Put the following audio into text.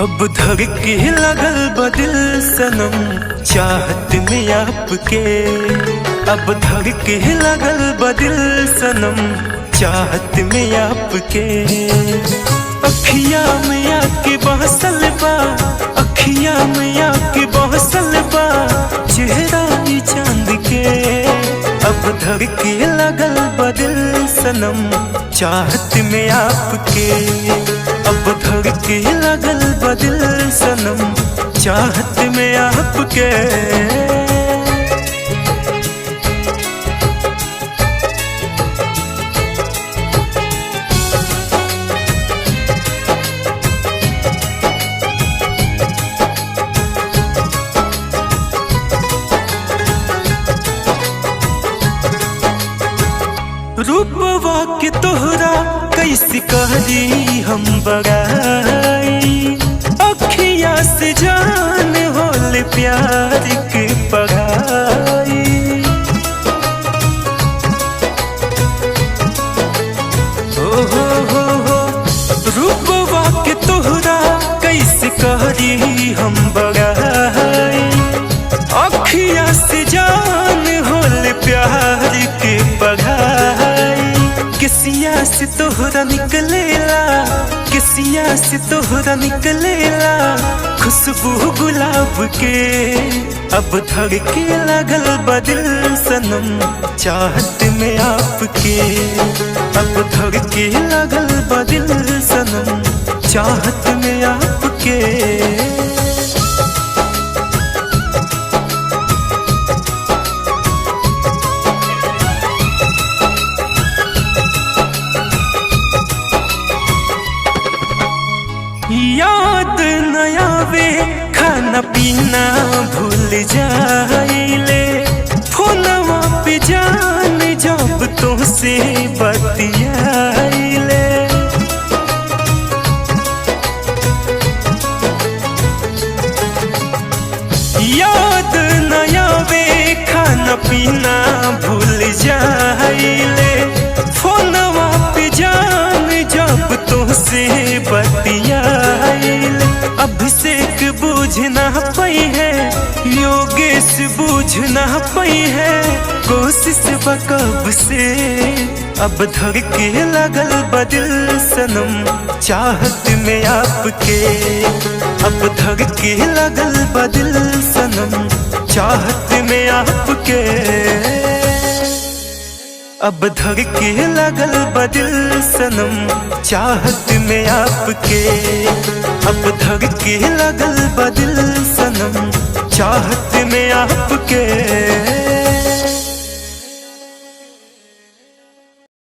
अब धड़के लगल बदिल सनम चाहत में आपके। अब धड़के लगल बदिल सनम चाहत में आपके। अखियाँ में आके बहसल बा, अखियाँ में आके बहसल बा चेहरा ही चांद के। अब धड़के लगल बदिल सनम चाहत में आपके। अब धड़के लगल बदिल सनम चाहत में आपके। रूपवा के तोहरा कैसे कहली हम बड़ाई। अखिया से जान होल प्यार के पढ़ाई। हो रूपवा के तोहरा कैसे कहली हम बड़ाई। अखिया से जान होल प्यार के पढ़ाई। किसिया से तोहरा निकलेला, किसिया से तोहरा निकलेला खुशबू गुलाब के। अब धड़के लगल बदिल सनम चाहत में आपके। अब धड़के लगल बदिल सनम चाहत में आपके। याद न आवे खाना पीना भूल जाइले। फोनवा पे जान जब तुमसे बतियाइले। याद न आवे खाना पीना भूल जाइले। फोनवा पे जान जब तुमसे बतियाइले। अभिषेक बूझ ना पाई है, योगेश बूझ ना पाई है कोशिश बकब से। अब धड़के लगल बदिल सनम चाहत में आपके। अब धड़के लगल बदिल सनम चाहत में आपके। अब धड़के लगल बदिल सनम चाहत में आपके। अब धड़के लगल बदिल सनम चाहत